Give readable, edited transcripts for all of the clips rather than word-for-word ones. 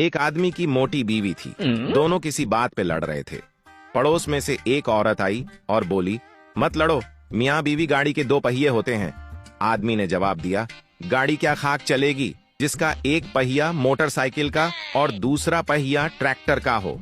एक आदमी की मोटी बीवी थी। दोनों किसी बात पे लड़ रहे थे। पड़ोस में से एक औरत आई और बोली, मत लड़ो, मियाँ बीवी गाड़ी के दो पहिए होते हैं। आदमी ने जवाब दिया, गाड़ी क्या खाक चलेगी जिसका एक पहिया मोटरसाइकिल का और दूसरा पहिया ट्रैक्टर का हो।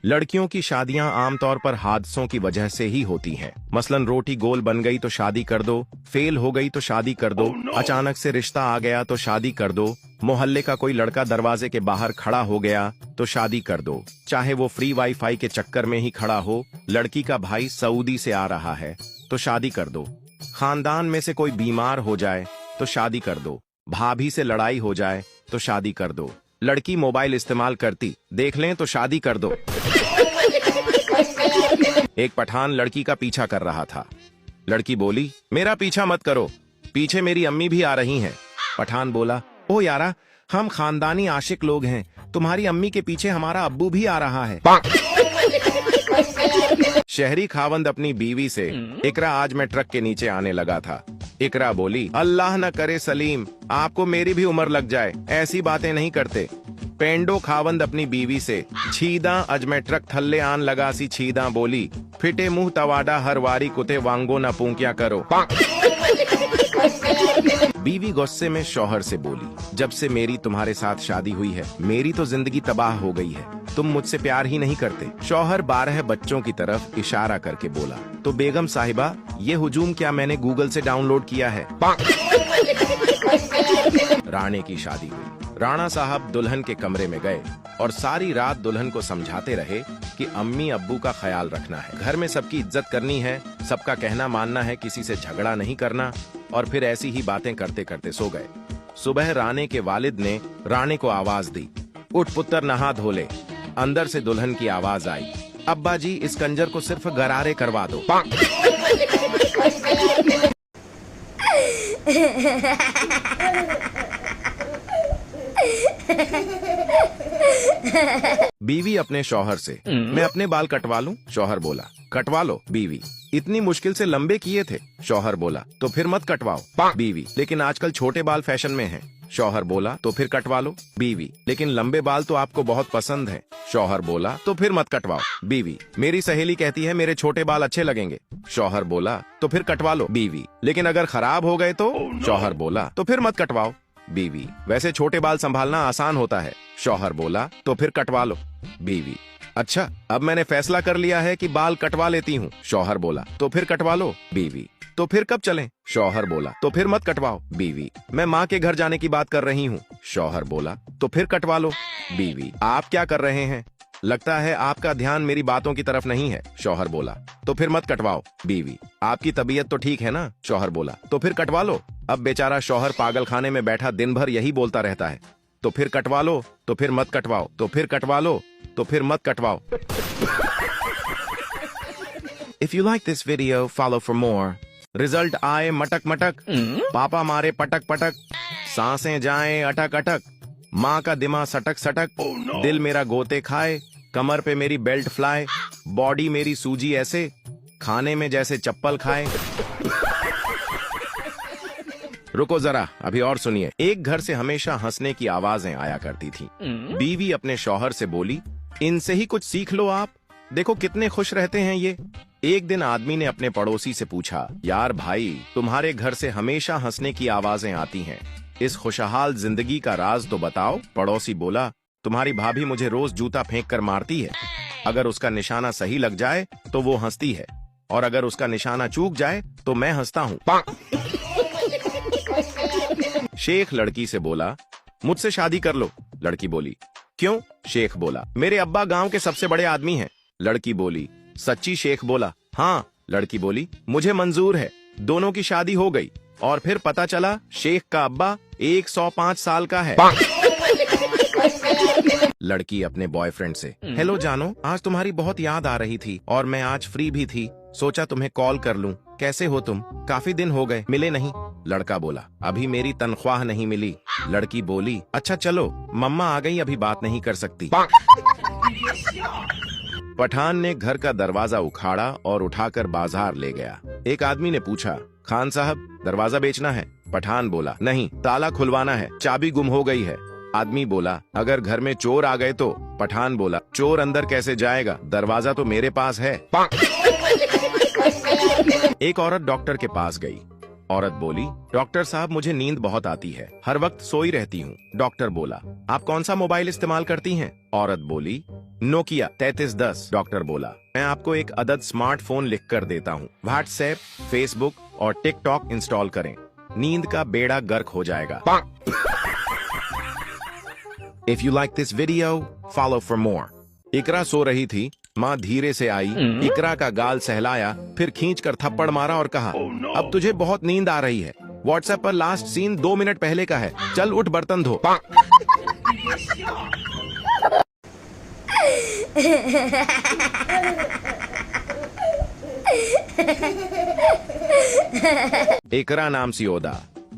लड़कियों की शादियां आमतौर पर हादसों की वजह से ही होती हैं। मसलन रोटी गोल बन गई तो शादी कर दो, फेल हो गई तो शादी कर दो, अचानक से रिश्ता आ गया तो शादी कर दो, मोहल्ले का कोई लड़का दरवाजे के बाहर खड़ा हो गया तो शादी कर दो, चाहे वो फ्री वाईफाई के चक्कर में ही खड़ा हो। लड़की का भाई सऊदी से आ रहा है तो शादी कर दो, खानदान में से कोई बीमार हो जाए तो शादी कर दो, भाभी से लड़ाई हो जाए तो शादी कर दो, लड़की मोबाइल इस्तेमाल करती देख लें तो शादी कर दो। एक पठान लड़की का पीछा कर रहा था। लड़की बोली, मेरा पीछा मत करो, पीछे मेरी अम्मी भी आ रही हैं। पठान बोला, ओ यारा, हम खानदानी आशिक लोग हैं, तुम्हारी अम्मी के पीछे हमारा अब्बू भी आ रहा है। शहरी खावंद अपनी बीवी से, इकरा आज मैं ट्रक के नीचे आने लगा था। इकरा बोली, अल्लाह न करे सलीम, आपको मेरी भी उम्र लग जाए, ऐसी बातें नहीं करते। पेंडो खावंद अपनी बीवी से, छीदा अज मैं ट्रक थल्ले आन लगा सी छीदा बोली, फिटे मुंह तवाडा हर वारी कुते वांगो न पूंक्या करो। बीवी गुस्से में शौहर से बोली, जब से मेरी तुम्हारे साथ शादी हुई है मेरी तो जिंदगी तबाह हो गई है, तुम मुझसे प्यार ही नहीं करते। शौहर 12 बच्चों की तरफ इशारा करके बोला, तो बेगम साहिबा ये हुजूम क्या मैंने गूगल से डाउनलोड किया है। राणे की शादी हुई। राणा साहब दुल्हन के कमरे में गए और सारी रात दुल्हन को समझाते रहे कि अम्मी अब्बू का ख्याल रखना है, घर में सबकी इज्जत करनी है, सबका कहना मानना है, किसी से झगड़ा नहीं करना, और फिर ऐसी ही बातें करते करते सो गए। सुबह राणे के वालिद ने राणे को आवाज दी, उठ पुत्र नहा धो ले। अंदर से दुल्हन की आवाज आई, अब्बा जी इस कंजर को सिर्फ गरारे करवा दो। बीवी अपने शौहर से, मैं अपने बाल कटवा लूं? शौहर बोला, कटवा लो। बीवी, इतनी मुश्किल से लंबे किए थे। शौहर बोला, तो फिर मत कटवाओ। बीवी, लेकिन आजकल छोटे बाल फैशन में हैं। शौहर बोला, तो फिर कटवा लो। बीवी, लेकिन लंबे बाल तो आपको बहुत पसंद है। शौहर बोला, तो फिर मत कटवाओ। बीवी, मेरी सहेली कहती है मेरे छोटे बाल अच्छे लगेंगे। शौहर बोला, तो फिर कटवा लो। बीवी, लेकिन अगर खराब हो गए तो? शौहर बोला, तो फिर मत कटवाओ। बीवी, वैसे छोटे बाल संभालना आसान होता है। शौहर बोला, तो फिर कटवा लो। बीवी, अच्छा अब मैंने फैसला कर लिया है कि बाल कटवा लेती हूँ। शौहर बोला, तो फिर कटवा लो। बीवी, तो फिर कब चलें? शौहर बोला, तो फिर मत कटवाओ। बीवी, मैं माँ के घर जाने की बात कर रही हूँ। शौहर बोला, तो फिर कटवा लो। बीवी, आप क्या कर रहे हैं? लगता है आपका ध्यान मेरी बातों की तरफ नहीं है। शौहर बोला, तो फिर मत कटवाओ। बीवी, आपकी तबीयत तो ठीक है ना? शौहर बोला, तो फिर कटवा लो। अब बेचारा शौहर पागल खाने में बैठा दिन भर यही बोलता रहता है, तो फिर कटवा लो, तो फिर मत कटवाओ, तो फिर कटवा लो, तो फिर मत कटवाओ। If you like this video, follow for more. Result आए मटक मटक, पापा मारे पटक पटक, सांसें जाएं अटक अटक, माँ का दिमाग सटक सटक, दिल मेरा गोते खाए, कमर पे मेरी बेल्ट फ्लाई, बॉडी मेरी सूजी ऐसे, खाने में जैसे चप्पल खाए। रुको जरा, अभी और सुनिए। एक घर से हमेशा हंसने की आवाजें आया करती थी। बीवी अपने शौहर से बोली, इनसे ही कुछ सीख लो आप, देखो कितने खुश रहते हैं ये। एक दिन आदमी ने अपने पड़ोसी से पूछा, यार भाई तुम्हारे घर से हमेशा हंसने की आवाजें आती हैं, इस खुशहाल जिंदगी का राज तो बताओ। पड़ोसी बोला, तुम्हारी भाभी मुझे रोज जूता फेंक कर मारती है, अगर उसका निशाना सही लग जाए तो वो हंसती है, और अगर उसका निशाना चूक जाए तो मैं हंसता हूँ। शेख लड़की से बोला, मुझसे शादी कर लो। लड़की बोली, क्यों? शेख बोला, मेरे अब्बा गांव के सबसे बड़े आदमी हैं। लड़की बोली, सच्ची? शेख बोला, हाँ। लड़की बोली, मुझे मंजूर है। दोनों की शादी हो गई और फिर पता चला शेख का अब्बा 105 साल का है। लड़की अपने बॉयफ्रेंड से, हेलो जानो, आज तुम्हारी बहुत याद आ रही थी और मैं आज फ्री भी थी, सोचा तुम्हें कॉल कर लूं। कैसे हो तुम? काफी दिन हो गए, मिले नहीं। लड़का बोला, अभी मेरी तनख्वाह नहीं मिली। लड़की बोली, अच्छा चलो, मम्मा आ गई, अभी बात नहीं कर सकती। पठान ने घर का दरवाजा उखाड़ा और उठाकर बाजार ले गया। एक आदमी ने पूछा, खान साहब दरवाजा बेचना है? पठान बोला, नहीं, ताला खुलवाना है, चाबी गुम हो गई है। आदमी बोला, अगर घर में चोर आ गए तो? पठान बोला, चोर अंदर कैसे जाएगा, दरवाजा तो मेरे पास है। एक औरत डॉक्टर के पास गई। औरत बोली, डॉक्टर साहब मुझे नींद बहुत आती है, हर वक्त सोई रहती हूँ। डॉक्टर बोला, आप कौन सा मोबाइल इस्तेमाल करती हैं? औरत बोली, नोकिया 3310। डॉक्टर बोला, मैं आपको एक अदद स्मार्टफोन लिख कर देता हूँ, व्हाट्सएप, फेसबुक और टिकटॉक इंस्टॉल करें, नींद का बेड़ा गर्क हो जाएगा। If you like this video, follow for more. इकरा सो रही थी, माँ धीरे से आई, इकरा का गाल सहलाया, फिर खींचकर थप्पड़ मारा और कहा, अब तुझे बहुत नींद आ रही है, व्हाट्सएप पर लास्ट सीन 2 मिनट पहले का है, चल उठ बर्तन धो। इकरा नाम सी ओदा,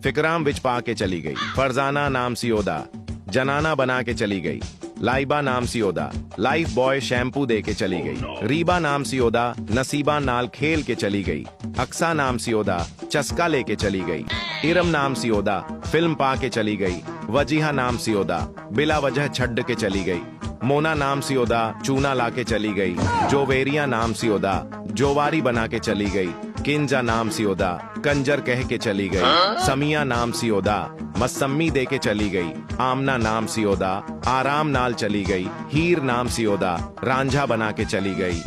फिकराम विच पा के चली गई, फरजाना नाम सी ओदा, जनाना बना के चली गई, लाइबा नाम सी ओदा, लाइफ बॉय शैम्पू दे के चली गई, रीबा नाम सी ओदा, नसीबा नाल खेल के चली गई, अक्सा नाम सी ओदा, चस्का लेके चली गई, इरम नाम सी ओदा, फिल्म पा के चली गई, वजीहा नाम सी ओदा, बिला वजह छड्ड के चली गई, मोना नाम सी ओदा, चूना ला के चली गई, जोवेरिया नाम सी ओदा, जोवारी बना के चली गई, किंजा नाम सी ओदा, कंजर कह के चली गई, समिया नाम सी ओदा, मसम्मी दे के चली गई, आमना नाम सी ओदा, आराम नाल चली गई, हीर नाम सी ओदा, रांझा बना के चली गई।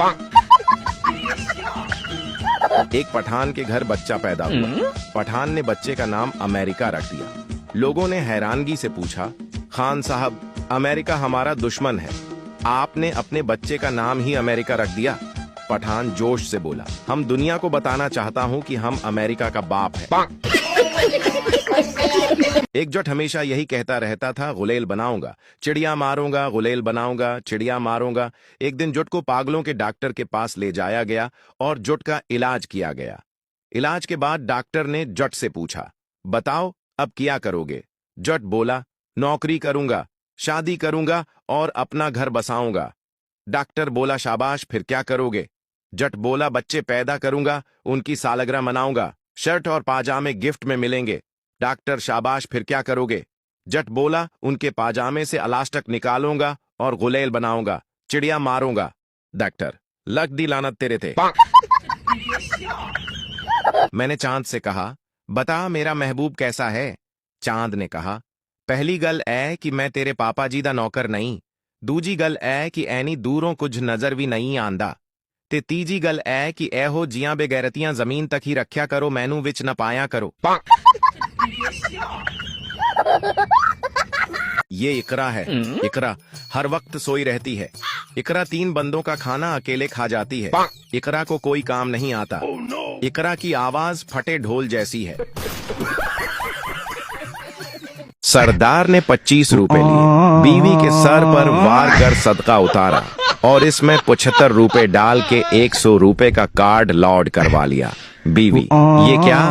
एक पठान के घर बच्चा पैदा हुआ। पठान ने बच्चे का नाम अमेरिका रख दिया। लोगों ने हैरानगी से पूछा, खान साहब, अमेरिका हमारा दुश्मन है, आपने अपने बच्चे का नाम ही अमेरिका रख दिया? पठान जोश से बोला, हम दुनिया को बताना चाहता हूँ कि हम अमेरिका का बाप है। एक जट हमेशा यही कहता रहता था, गुलेल बनाऊंगा, चिड़िया मारूंगा, गुलेल बनाऊंगा, चिड़िया मारूंगा। एक दिन जुट को पागलों के डॉक्टर के पास ले जाया गया और जुट का इलाज किया गया। इलाज के बाद डॉक्टर ने जट से पूछा, बताओ अब क्या करोगे? जट बोला, नौकरी करूंगा, शादी करूंगा और अपना घर बसाऊंगा। डॉक्टर बोला, शाबाश, फिर क्या करोगे? जट बोला, बच्चे पैदा करूंगा, उनकी सालगिरह मनाऊंगा, शर्ट और पाजामे गिफ्ट में मिलेंगे। डॉक्टर, शाबाश, फिर क्या करोगे? जट बोला, उनके पाजामे से अलास्टक निकालूंगा और गुलेल बनाऊंगा, चिड़िया मारूंगा। डॉक्टर, लग दी लानत तेरे थे। मैंने चांद से कहा, बता मेरा महबूब कैसा है? चांद ने कहा, पहली गल ऐ कि मैं तेरे पापा जी दा नौकर नहीं, दूजी गल ऐ कि ऐनी दूरों कुछ नजर भी नहीं आंदा, ते तीजी गल ऐ कि ऐहो जियां बेगैरतियां जमीन तक ही रखा करो, मैनू विच न पाया करो। ये इकरा है। इकरा हर वक्त सोई रहती है। इकरा 3 बंदों का खाना अकेले खा जाती है। इकरा को कोई काम नहीं आता। इकरा की आवाज फटे ढोल जैसी है। सरदार ने 25 रुपए लिए, बीवी के सर पर वार कर सदका उतारा और इसमें 75 रुपए डाल के 100 रुपए का कार्ड लॉर्ड करवा लिया। बीवी, ये क्या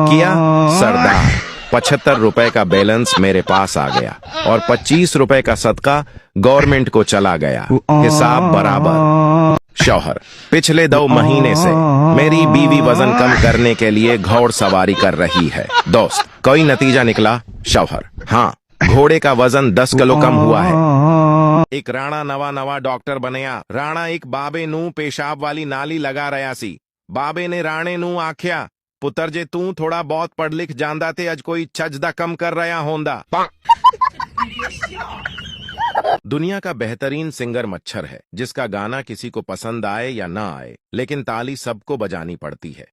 किया? सरदार, 75 रुपए का बैलेंस मेरे पास आ गया और 25 रुपए का सदका गवर्नमेंट को चला गया, हिसाब बराबर। शौहर, पिछले 2 महीने से मेरी बीवी वजन कम करने के लिए घोड़ सवारी कर रही है। दोस्त, कोई नतीजा निकला? शौहर, हाँ, घोड़े का वजन 10 किलो कम हुआ है। एक राणा नवा डॉक्टर बनया। राणा एक बाबे नू पेशाब वाली नाली लगा रहा सी। बाबे ने राणे नू आख्या, पुत्र जे तू थोड़ा बहुत पढ़ लिख जांदा ते अज कोई छजदा कम कर रहा होंदा। दुनिया का बेहतरीन सिंगर मच्छर है, जिसका गाना किसी को पसंद आए या ना आए, लेकिन ताली सबको बजानी पड़ती है।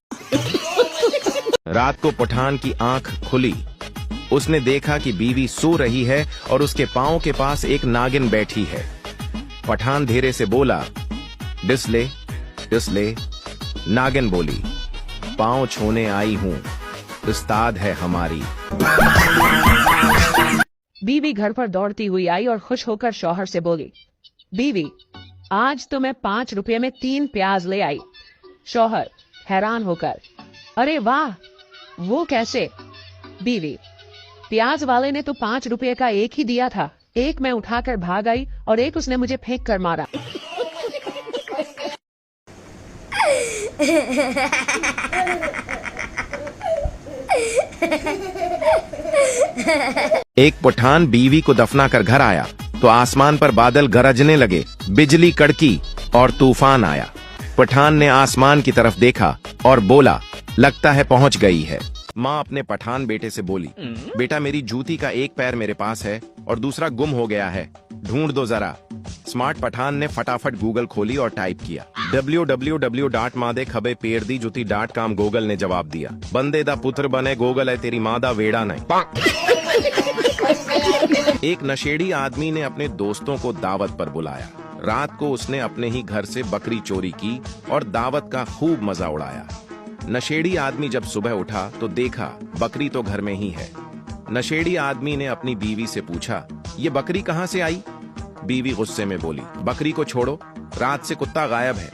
रात को पठान की आंख खुली। उसने देखा कि बीवी सो रही है और उसके पांव के पास एक नागिन बैठी है। पठान धीरे से बोला, डिसले डिसले। नागिन बोली, पांव छूने आई हूं, उस्ताद है हमारी। बीवी घर पर दौड़ती हुई आई और खुश होकर शौहर से बोली, बीवी, आज तो मैं 5 रुपए में 3 प्याज ले आई। शौहर हैरान होकर, अरे वाह, वो कैसे? बीवी, प्याज वाले ने तो 5 रुपए का एक ही दिया था, एक मैं उठाकर भाग आई और एक उसने मुझे फेंक कर मारा। एक पठान बीवी को दफना कर घर आया तो आसमान पर बादल गरजने लगे, बिजली कड़की और तूफान आया। पठान ने आसमान की तरफ देखा और बोला, लगता है पहुंच गई है। माँ अपने पठान बेटे से बोली, बेटा मेरी जूती का एक पैर मेरे पास है और दूसरा गुम हो गया है, ढूंढ दो जरा। स्मार्ट पठान ने फटाफट गूगल खोली और टाइप किया www.मादेखबेपेरदीजुती.com। गूगल ने जवाब दिया, बंदे दा पुत्र बने गूगल है तेरी माँ दा वेड़ा नहीं। एक नशेड़ी आदमी ने अपने दोस्तों को दावत पर बुलाया। रात को उसने अपने ही घर से बकरी चोरी की और दावत का खूब मजा उड़ाया। नशेड़ी आदमी जब सुबह उठा तो देखा बकरी तो घर में ही है। नशेड़ी आदमी ने अपनी बीवी से पूछा, ये बकरी कहाँ से आई? बीवी गुस्से में बोली, बकरी को छोड़ो, रात से कुत्ता गायब है।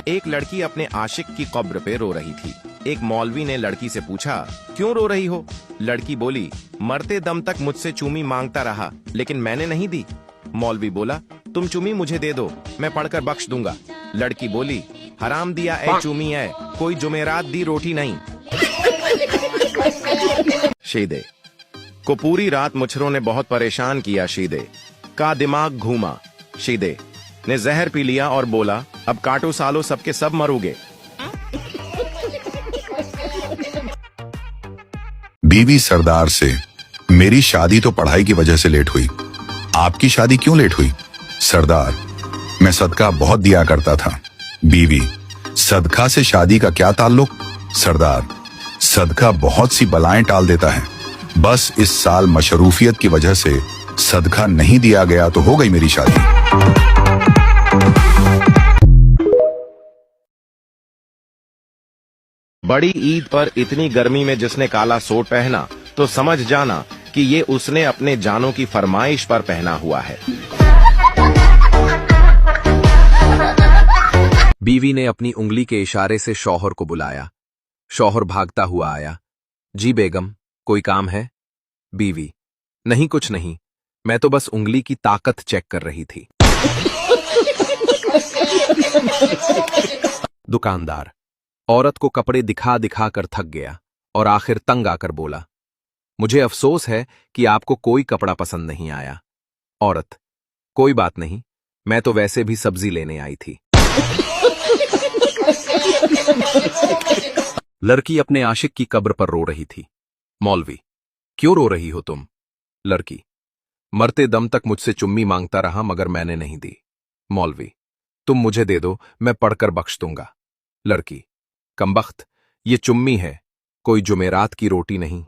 एक लड़की अपने आशिक की कब्र पे रो रही थी। एक मौलवी ने लड़की से पूछा, क्यों रो रही हो? लड़की बोली, मरते दम तक मुझसे चूमी मांगता रहा लेकिन मैंने नहीं दी। मौलवी बोला, तुम चूमी मुझे दे दो, मैं पढ़कर बख्श दूंगा। लड़की बोली, हराम दिया ऐ चूमी है, कोई जुमेरात दी रोटी नहीं। शीदे को पूरी रात मच्छरों ने बहुत परेशान किया। शीदे का दिमाग घूमा। शीदे ने जहर पी लिया और बोला, अब काटो सालो सबके सब मरोगे। बीवी सरदार से, मेरी शादी तो पढ़ाई की वजह से लेट हुई, आपकी शादी क्यों लेट हुई? सरदार, मैं सदका बहुत दिया करता था। बीवी, सदका से शादी का क्या ताल्लुक? सरदार, सदका बहुत सी बलाएं टाल देता है, बस इस साल मशरूफियत की वजह से सदका नहीं दिया गया तो हो गई मेरी शादी। बड़ी ईद पर इतनी गर्मी में जिसने काला सूट पहना तो समझ जाना कि ये उसने अपने जानों की फरमाइश पर पहना हुआ है। बीवी ने अपनी उंगली के इशारे से शौहर को बुलाया। शौहर भागता हुआ आया। जी बेगम, कोई काम है? बीवी, नहीं कुछ नहीं, मैं तो बस उंगली की ताकत चेक कर रही थी। दुकानदार औरत को कपड़े दिखा दिखा कर थक गया और आखिर तंग आकर बोला, मुझे अफसोस है कि आपको कोई कपड़ा पसंद नहीं आया। औरत, कोई बात नहीं, मैं तो वैसे भी सब्जी लेने आई थी। लड़की अपने आशिक की कब्र पर रो रही थी। मौलवी, क्यों रो रही हो तुम? लड़की, मरते दम तक मुझसे चुम्मी मांगता रहा मगर मैंने नहीं दी। मौलवी, तुम मुझे दे दो, मैं पढ़कर बख्श दूंगा। लड़की, कमबख्त, ये चुम्मी है, कोई जुमेरात की रोटी नहीं।